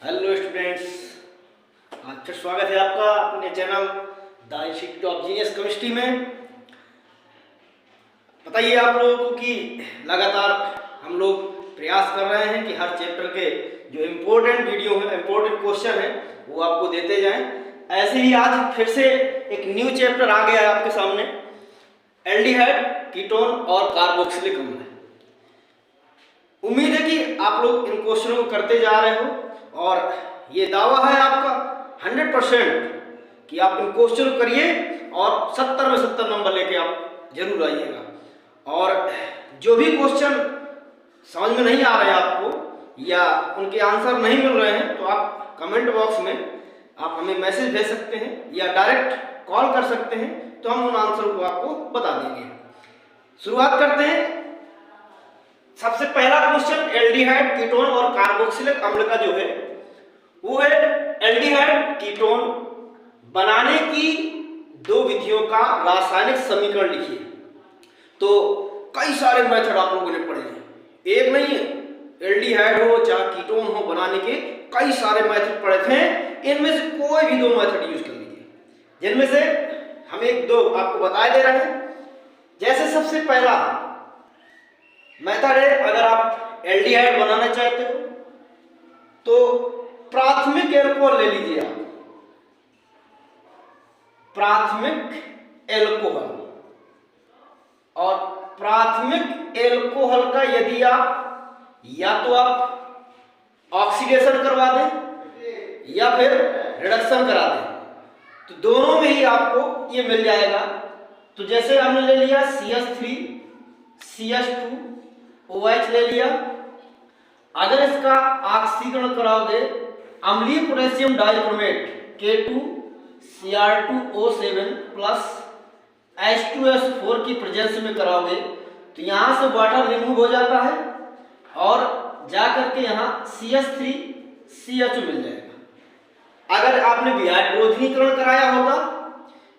Hello students, आज फिर स्वागत है आपका अपने channel the institute of genius chemistry में। बताइए आप लोगों को कि लगातार हम लोग प्रयास कर रहे हैं कि हर चैप्टर के जो इम्पोर्टेंट वीडियो हैं, इम्पोर्टेंट क्वेश्चन हैं, वो आपको देते जाएं। ऐसे ही आज फिर से एक न्यू चैप्टर आ गया है आपके सामने, एल्डिहाइड, कीटोन और कार्बोक्सिलिक अम्ल। उम्मीद है कि आप लोग इन क्वेश्चनों को करते जा रहे हो और ये दावा है आपका 100% कि आप इन क्वेश्चन को करिए और 70 में 70 नंबर लेके आप जरूर आइएगा। और जो भी क्वेश्चन समझ में नहीं आ रहे हैं आपको या उनके आंसर नहीं मिल रहे हैं, तो आप कमेंट बॉक्स में आप हमें मैसेज भेज सकते हैं या डायरेक्ट कॉल कर सकते हैं, तो हम उन आंसर को आपको बता देंगे। शुरुआत करते हैं। सबसे पहला क्वेश्चन एल्डिहाइड, कीटोन और कार्बोक्सिलिक अम्ल का जो है वो है एल्डिहाइड कीटोन बनाने की दो विधियों का रासायनिक समीकरण लिखिए। तो कई सारे मेथड आप लोगों ने पढ़े हैं, एक नहीं है, एल्डिहाइड हो चाहे कीटोन हो बनाने के कई सारे मेथड पढ़े थे। इनमें से कोई भी दो मेथड यूज कर लीजिए, जिनमें से हम एक दो आपको बता दे रहे हैं। जैसे सबसे पहला मेथड है, अगर आप एल्डिहाइड बनाना चाहते हो तो प्राथमिक एल्कोहल ले लीजिए आप, प्राथमिक एल्कोहल। और प्राथमिक एल्कोहल का यदि आप या तो आप ऑक्सीडेशन करवा दें या फिर रिडक्शन करा दें, तो दोनों में ही आपको ये मिल जाएगा। तो जैसे हमने ले लिया CH3 CH2 OH ले लिया। अगर इसका ऑक्सीकरण कराओगे अम्लीय potassium dichromate K2 Cr2O7 plus H2S4 की प्रेजेंस में कराओगे, तो यहां से वाटर रिमूव हो जाता है और जाकर के यहां CH3 CH मिल जाएगा। अगर आपने विहाइड्रोजनीकरण कराया होता,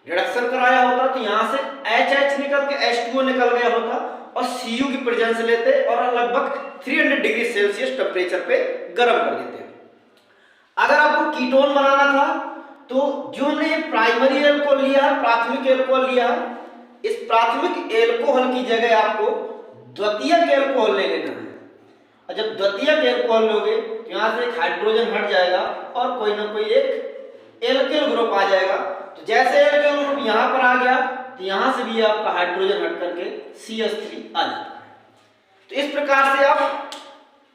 रिडक्शन कराया होता, तो यहां से HH निकल के H2O निकल गया होता और Cu की प्रेजेंस लेते और लगभग 300 डिग्री सेल्सियस टेम्परेचर पे गर्म कर देते। अगर आपको कीटोन बनाना था तो जो हमने प्राइमरी एल्कोहल लिया है, प्राथमिक एल्कोहल लिया है, इस प्राथमिक एल्कोहल की जगह आपको द्वितीयक एल्कोहल ले लेना है। और जब द्वितीयक एल्कोहल लोगे तो यहाँ से एक हाइड्रोजन हट जाएगा और कोई ना कोई एक एल्केल ग्रुप आ जाएगा। तो जैसे एल्केल ग्रुप यहाँ पर आ गया तो यहाँ से भी आपका हाइड्रोजन हट करके CH3 आ जाता है। तो इस प्रकार से आप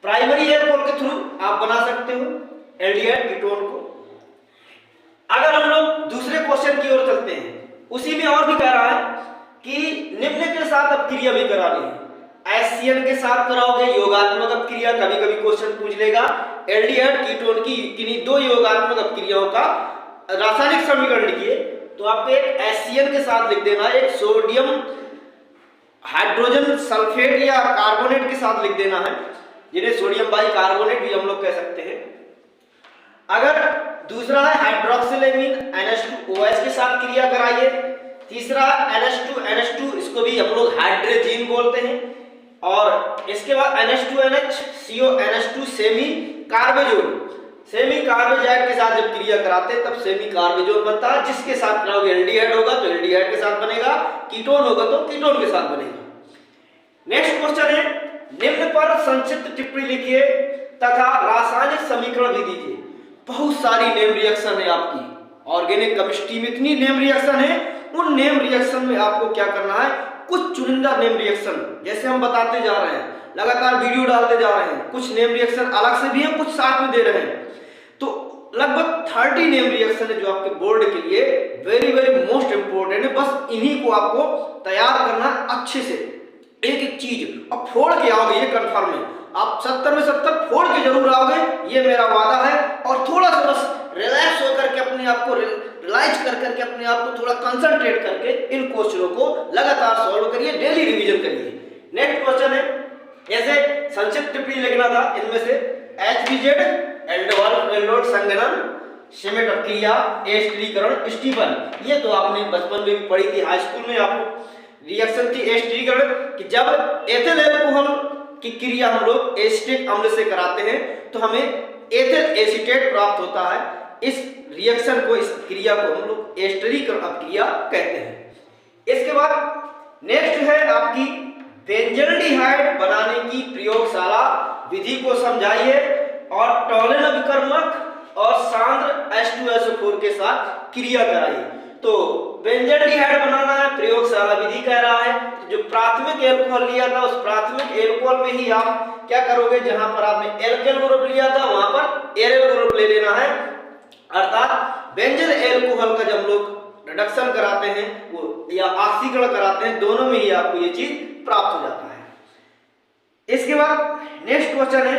प्राइमरी एल्कोहल के थ्रू आप बना सकते हो एल्डिहाइड कीटोन को। अगर हम लोग दूसरे क्वेश्चन की ओर चलते हैं, उसी में और भी कह रहा है कि निम्न के साथ अपक्रिया भी करानी है। HCl के साथ कराओगे योगात्मक अपक्रिया, कभी कभी क्वेश्चन पूछ लेगा एल्डिहाइड कीटोन की किन्हीं दो योगात्मक अपक्रियाओं का रासायनिक समीकरण लिखिए। तो आपको एक HCl के साथ लिख देना, एक सोडियम हाइड्रोजन सल्फेट या कार्बोनेट के साथ लिख देना है, जिन्हें सोडियम बाइकार्बोनेट भी हम लोग कह सकते हैं। अगर दूसरा है हाइड्रोक्सिलेमीन NH2OH के साथ क्रिया कराइए। तीसरा NH2NH2, इसको भी हम लोग हाइड्रोजीन बोलते हैं। और इसके बाद NH2NH CO NH2 semi carbazone, semi carbazide के साथ जब क्रिया कराते हैं तब सेमी कार्बेजोन बनता है। जिसके साथ कराओगे एल्डिहाइड होगा तो एल्डिहाइड के साथ बनेगा, कीटोन होगा तो कीटोन के साथ बनेगा। नेक्स्ट क्वेश्चन है, निम्न पर संक्षिप्त टिप्पणी लिखिए तथा रासायनिक समीकरण भी दीजिए। बहुत सारी नेम रिएक्शन है आपकी ऑर्गेनिक केमिस्ट्री में, इतनी नेम रिएक्शन है। उन नेम रिएक्शन में आपको क्या करना है, कुछ चुनिंदा नेम रिएक्शन जैसे हम बताते जा रहे हैं, लगातार वीडियो डालते जा रहे हैं, कुछ नेम रिएक्शन अलग से भी हैं, कुछ साथ में दे रहे हैं। तो लगभग 30 नेम रिएक्शन है जो आपके बोर्ड के लिए वेरी वेरी मोस्ट इंपोर्टेंट है। बस इन्हीं को आपको तैयार करना अच्छे से, एक एक चीज अब फोड़ के आओगे, ये कंफर्म है। आप 70 में 70 फोड़ के जरूर आओगे, ये मेरा वादा है। और थोड़ा सा बस रिलैक्स होकर के अपने आप को रियलाइज कर करके अपने आप को थोड़ा कंसंट्रेट करके इन क्वेश्चनों को लगातार सॉल्व करिए, डेली रिवीजन करिए। नेक्स्ट क्वेश्चन है, जैसे संक्षिप्त टिप्पणी लिखना था, इनमें से HBZ एल्डोहल एल्डोड संघनन, सीमेंट अपक्रिया, एस्टरीकरण, स्टीफन, ये तो आपने बचपन में भी पढ़ी थी, हाई स्कूल में आपको रिएक्शन थी एस्टरीकरण कि जब एथिल एल्कोहल की क्रिया हम लोग एसिटिक अम्ल से कराते हैं तो हमें एथिल एसीटेट प्राप्त होता है। इस रिएक्शन को, इस क्रिया को हम लोग एस्टरीकरण अपक्रिया कहते हैं। इसके बाद नेक्स्ट है आपकी बेंजल्डिहाइड बनाने की प्रयोगशाला विधि को समझाइए और टॉलन अभिकर्मक और सांद्र H2SO4 के साथ क्रिया कराइए। तो बेंजल्डिहाइड बनाना है, प्रयोगशाला विधि कह रहा है। तो जो प्राथमिक एल्कोहल लिया था उस प्राथमिक एल्कोहल में ही आप क्या करोगे, जहां पर आपने एल्केल ग्रुप लिया था वहां पर एराइल ग्रुप ले लेना है। अर्थात बेंजल एल्कोहल का जब हम लोग रिडक्शन कराते हैं वो या ऑक्सीकरण कराते हैं, दोनों में ही आपको ये चीज प्राप्त हो जाता है। इसके बाद नेक्स्ट क्वेश्चन है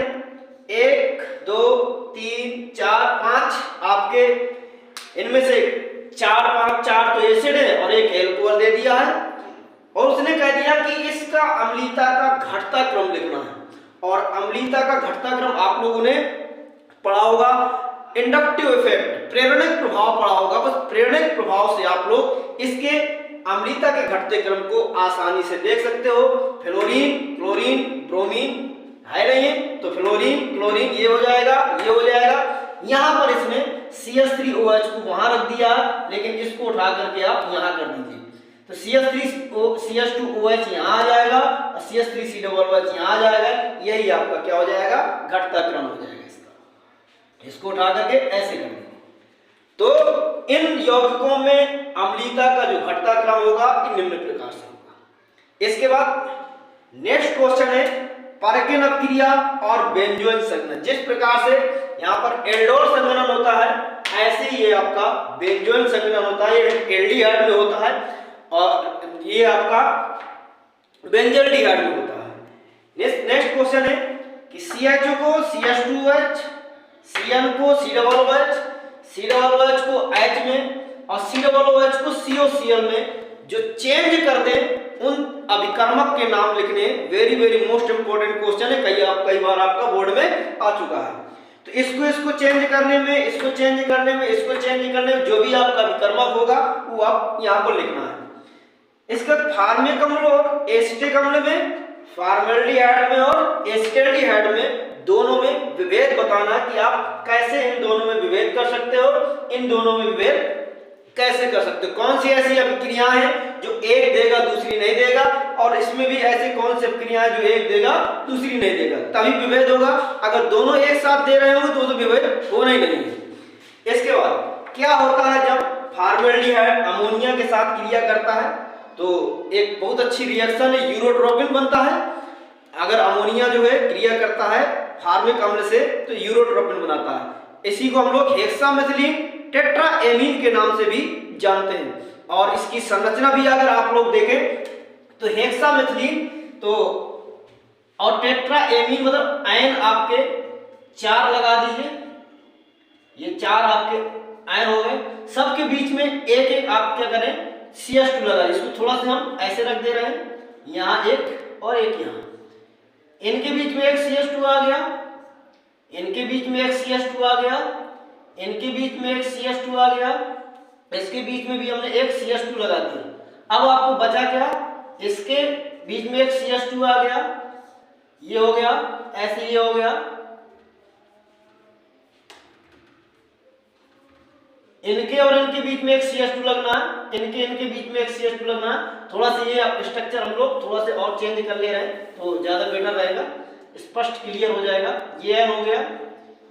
1 2 3 4 5 आपके इनमें से 4 तो एसिड है और एक एल्कोहल दे दिया है और उसने कह दिया कि इसका अम्लीयता का घटता क्रम लिखना है। और अम्लीयता का घटता क्रम आप लोगों ने पढ़ा होगा, इंडक्टिव इफेक्ट, प्रेरणक प्रभाव पढ़ा होगा। बस प्रेरणक प्रभाव से आप लोग इसके अम्लीयता के घटते क्रम को आसानी से देख सकते हो। फ्लोरीन, क्लोरीन, ब्रोमीन है नहीं है, तो फ्लोरीन, क्लोरीन ये हो जाएगा, ये हो जाएगा। यहाँ पर इसने CH3OH को वहां रख दिया, लेकिन इसको उठा करके आप यहाँ कर दीजिए। तो CH2OH यहाँ आ जाएगा और CH3COOH यहाँ आ जाएगा। यही आपका क्या हो जाएगा, घटता क्रम हो जाएगा इसका। इसको उठा करके ऐसे कर दीजिए। तो इन यौगिकों में अम्लीयता का जो घटता क्रम होगा ये निम्न प्रकार से होगा। इसके बाद नेक्स्ट क्वेश्चन है पार्किन अपक्रिया और बेंजोइन संघनन। जिस प्रकार से यहाँ पर एल्डोल संघनन होता है ऐसे ही ये आपका बेंजोइन संघनन होता है। ये एल्डिहाइड में होता है और ये आपका बेंजल्डिहाइड में होता है। नेक्स्ट क्वेश्चन है कि CHO को CH2OH, CN को COOH, COOH को H में और COOH को COCl में जो चेंज कर दे उन अभिकर्मक के नाम लिखने। वेरी मोस्ट इंपोर्टेंट क्वेश्चन है, कई बार आपका बोर्ड में आ चुका है। तो इसको चेंज करने में, इसको चेंज करने में, इसको चेंज करने में जो भी आपका अभिकर्मक होगा वो आप यहाँ पर लिखना है। इसका फार्मिक अम्ल और एसिटिक अम्ल में, फॉर्मेल्डिहाइड में और एसिटल्डिहाइड में दोनों में विभेद बताना कि आप कैसे इन दोनों में विभेद कर सकते हो, इन दोनों में विभेद कैसे कर सकते हो। कौन सी ऐसी अभिक्रियाएं हैं जो एक देगा दूसरी नहीं देगा, और इसमें भी ऐसी कौन सी अभिक्रियाएं जो एक देगा दूसरी नहीं देगा, तभी विभेद होगा। अगर दोनों एक साथ दे रहे होंगे तो विभेद होना ही नहीं है। इसके बाद क्या होता है जब फॉर्मेल्डिहाइड अमोनिया के साथ क्रिया करता है तो एक बहुत अच्छी रिएक्शन है, यूरोट्रोपिन बनता है। अगर अमोनिया जो है क्रिया करता है फॉर्मिक अम्ल से तो यूरोट्रोपिन बनाता है। इसी को हम लोग हेक्सामेथिलीन टेट्राएमीन के नाम से भी जानते हैं। और इसकी संरचना भी अगर आप लोग देखें तो हेक्सामेथिलीन तो और टेट्राएमीन मतलब आयन आपके 4 लगा दीजिए, ये 4 आपके आयन हो गए। सबके बीच में एक एक आप क्या करें, CH2 लगा दीजिए। इसको थोड़ा सा हम ऐसे रख दे रहे हैं, यहाँ एक और एक यहाँ। इनके बीच में एक CH2 आ गया, इनके बीच में एक CH2 आ गया, इनके बीच में एक CH2 आ गया, इसके बीच में भी हमने एक CH2 लगा दिया। अब आपको बचा क्या, इसके बीच में एक CH2 आ गया, ये हो गया, ऐसे ये हो गया। इनके और इनके बीच में एक CH2 लगना है, इनके बीच में एक CH2 लगना है। थोड़ा सा ये स्ट्रक्चर हम लोग थोड़ा सा और चेंज कर ले रहे हैं तो ज्यादा बेटर रहेगा, स्पष्ट क्लियर हो जाएगा। ये एन हो गया,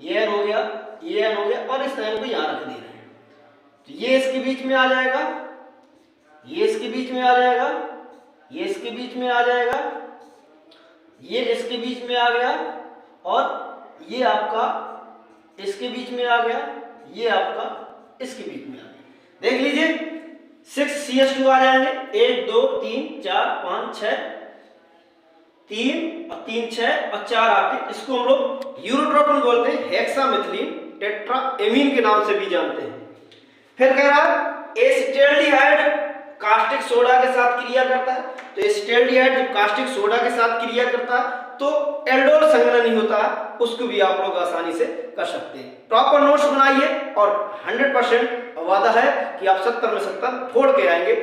ये एन हो गया, ये एन हो गया और इस एन को यहाँ रख दे रहे हैं। तो ये इसके बीच में आ जाएगा, ये इसके बीच में आ जाएगा, ये इसके बीच में आ जाएगा, ये इसके बीच में आ गया और ये आपका इसके बीच में आ गया, ये आपका इसके बीच में आ गया। देख लीजिए 6 CH2 आ जाएंगे, 1 2 3 4 5 6, 3 और 3 6 और 4 आपके। इसको हम लोग यूरोट्रोपिन बोलते हैं, हेक्सामेथिलीन टेट्राएमीन के नाम से भी जानते हैं। फिर कह रहा है एसिटल्डिहाइड कास्टिक सोडा के साथ क्रिया करता है। तो एसिटल्डिहाइड जब कास्टिक सोडा के साथ क्रिया करता है तो एल्डोल संघनन ही होता है, उसको भी आप लोग आसानी से कर सकते हैं। प्रॉपर नोट्स बनाइए और 100% वादा है कि आप 70 में 70 फोड़ के आएंगे।